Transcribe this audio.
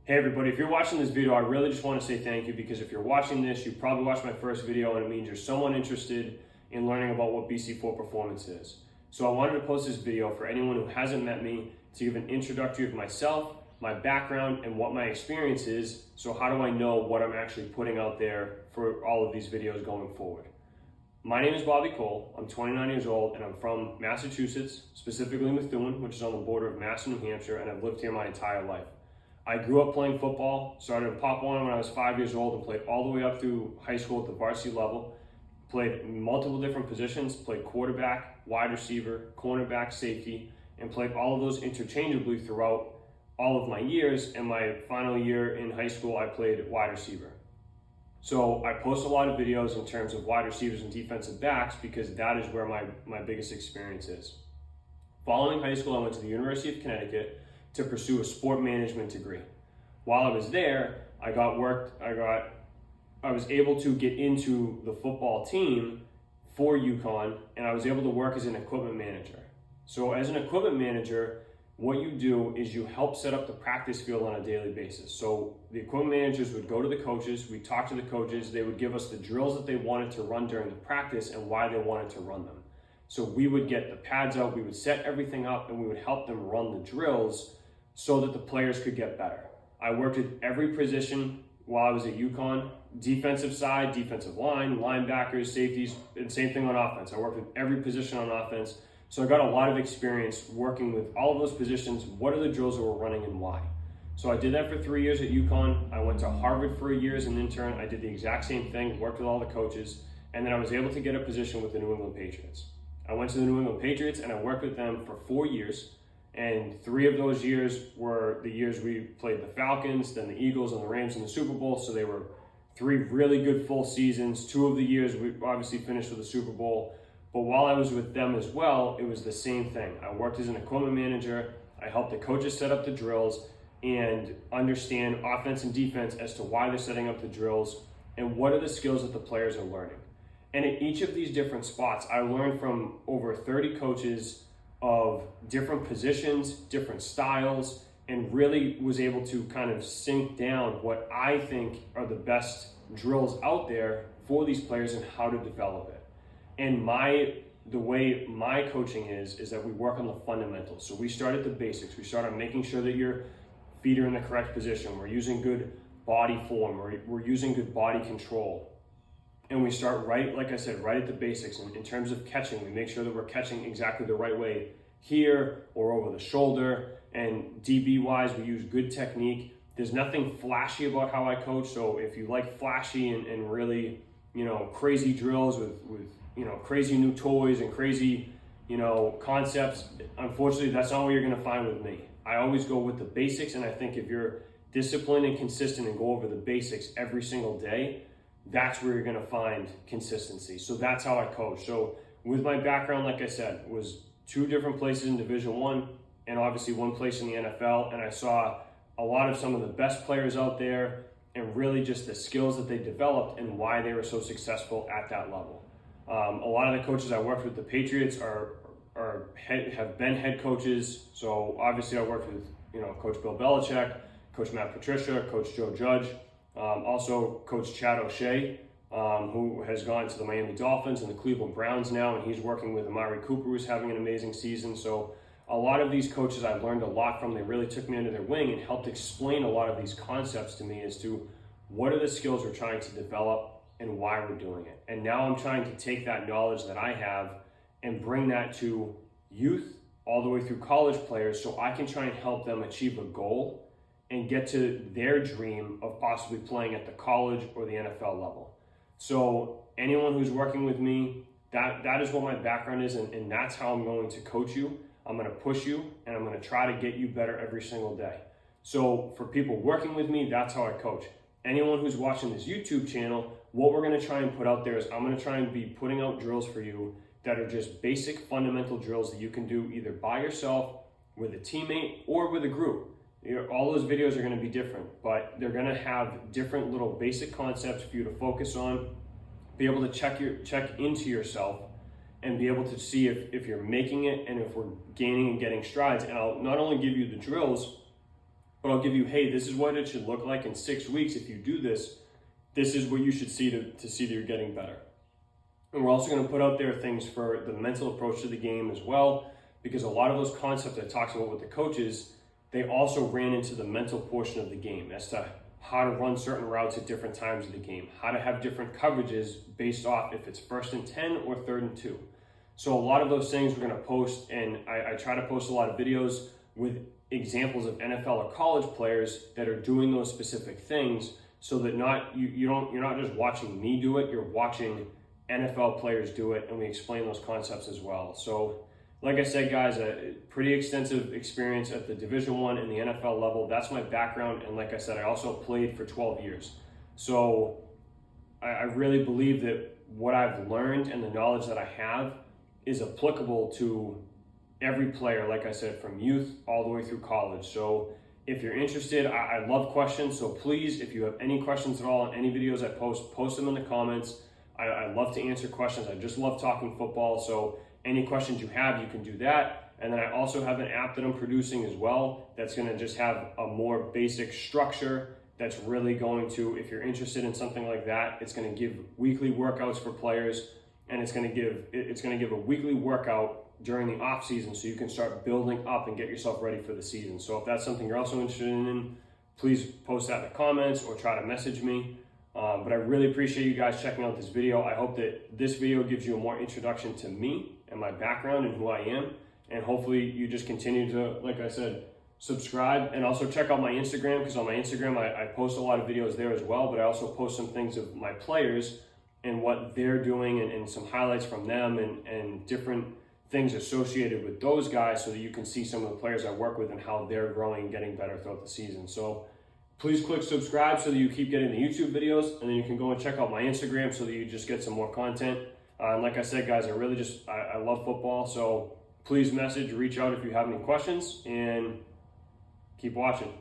Hey everybody, if you're watching this video, I really just want to say thank you, because if you're watching this, you probably watched my first video and it means you're somewhat interested in learning about what BC4 performance is. So I wanted to post this video for anyone who hasn't met me to give an introductory of myself, my background, and what my experience is. So how do I know what I'm actually putting out there for all of these videos going forward? My name is Bobby Cole. I'm 29 years old and I'm from Massachusetts, specifically Methuen, which is on the border of Mass and New Hampshire, and I've lived here my entire life. I grew up playing football, started in Pop 1 when I was 5 years old and played all the way up through high school at the varsity level. Played multiple different positions, played quarterback, wide receiver, cornerback, safety, and played all of those interchangeably throughout all of my years. And my final year in high school, I played wide receiver. So I post a lot of videos in terms of wide receivers and defensive backs because that is where my biggest experience is. Following high school, I went to the University of Connecticut to pursue a sport management degree. While I was there, I was able to get into the football team for UConn, and I was able to work as an equipment manager. So as an equipment manager, what you do is you help set up the practice field on a daily basis. So the equipment managers would go to the coaches, we'd talk to the coaches, they would give us the drills that they wanted to run during the practice and why they wanted to run them. So we would get the pads out, we would set everything up, and we would help them run the drills so that the players could get better. I worked at every position while I was at UConn: defensive side, defensive line, linebackers, safeties, and same thing on offense. I worked with every position on offense. So I got a lot of experience working with all of those positions. What are the drills that we're running and why? So I did that for 3 years at UConn. I went to Harvard for a year as an intern. I did the exact same thing, worked with all the coaches, and then I was able to get a position with the New England Patriots. I went to the New England Patriots and I worked with them for 4 years. And 3 of those years were the years we played the Falcons, then the Eagles and the Rams in the Super Bowl. So they were 3 really good full seasons. 2 of the years we obviously finished with the Super Bowl. But while I was with them as well, it was the same thing. I worked as an equipment manager. I helped the coaches set up the drills and understand offense and defense as to why they're setting up the drills and what are the skills that the players are learning. And at each of these different spots, I learned from over 30 coaches of different positions, different styles, and really was able to kind of sink down what I think are the best drills out there for these players and how to develop it. And the way my coaching is that we work on the fundamentals. So we start at the basics. We start on making sure that your feet are in the correct position. We're using good body form. We're using good body control. And we start right, like I said, right at the basics. In terms of catching, we make sure that we're catching exactly the right way here or over the shoulder. And DB-wise, we use good technique. There's nothing flashy about how I coach. So if you like flashy and really, crazy drills with crazy new toys and crazy, concepts, unfortunately, that's not what you're going to find with me. I always go with the basics. And I think if you're disciplined and consistent and go over the basics every single day, that's where you're going to find consistency. So that's how I coach. So with my background, like I said, was 2 different places in Division I and obviously 1 place in the NFL. And I saw a lot of some of the best players out there and really just the skills that they developed and why they were so successful at that level. A lot of the coaches I worked with, the Patriots, have been head coaches. So obviously I worked with, Coach Bill Belichick, Coach Matt Patricia, Coach Joe Judge, also Coach Chad O'Shea, who has gone to the Miami Dolphins and the Cleveland Browns now, and he's working with Amari Cooper, who's having an amazing season. So a lot of these coaches I learned a lot from. They really took me under their wing and helped explain a lot of these concepts to me as to what are the skills we're trying to develop and why we're doing it. And now I'm trying to take that knowledge that I have and bring that to youth all the way through college players so I can try and help them achieve a goal and get to their dream of possibly playing at the college or the NFL level. So anyone who's working with me, that is what my background is, and that's how I'm going to coach you. I'm going to push you, and I'm going to try to get you better every single day. So for people working with me, that's how I coach. Anyone who's watching this YouTube channel, what we're going to try and put out there is I'm going to try and be putting out drills for you that are just basic fundamental drills that you can do either by yourself, with a teammate, or with a group. All those videos are going to be different, but they're going to have different little basic concepts for you to focus on, be able to check into yourself, and be able to see if you're making it and if we're gaining and getting strides. And I'll not only give you the drills, but but I'll give you, hey, this is what it should look like in 6 weeks. If you do this, this is what you should see to see that you're getting better. And we're also going to put out there things for the mental approach to the game as well, because a lot of those concepts I talked about with the coaches, they also ran into the mental portion of the game as to how to run certain routes at different times of the game, how to have different coverages based off if it's 1st and 10 or 3rd and 2. So a lot of those things we're going to post, and I try to post a lot of videos with examples of NFL or college players that are doing those specific things, so that you're not just watching me do it, you're watching NFL players do it, and we explain those concepts as well. So like I said, guys, a pretty extensive experience at the Division I and the NFL level. That's my background, and like I said, I also played for 12 years. So I really believe that what I've learned and the knowledge that I have is applicable to every player, like I said, from youth all the way through college. So if you're interested, I love questions, so please, if you have any questions at all on any videos I post them in the comments. I love to answer questions. I just love talking football, so any questions you have, you can do that. And then I also have an app that I'm producing as well that's going to just have a more basic structure that's really going to, if you're interested in something like that, it's going to give weekly workouts for players, and it's going to give a weekly workout during the off season, so you can start building up and get yourself ready for the season. So if that's something you're also interested in, please post that in the comments or try to message me. But I really appreciate you guys checking out this video. I hope that this video gives you a more introduction to me and my background and who I am. And hopefully you just continue to, like I said, subscribe, and also check out my Instagram, because on my Instagram, I post a lot of videos there as well, but I also post some things of my players and what they're doing, and some highlights from them, and different things associated with those guys, so that you can see some of the players I work with and how they're growing and getting better throughout the season. So please click subscribe so that you keep getting the YouTube videos, and then you can go and check out my Instagram so that you just get some more content. And like I said, guys, I love football, so please reach out if you have any questions, and keep watching.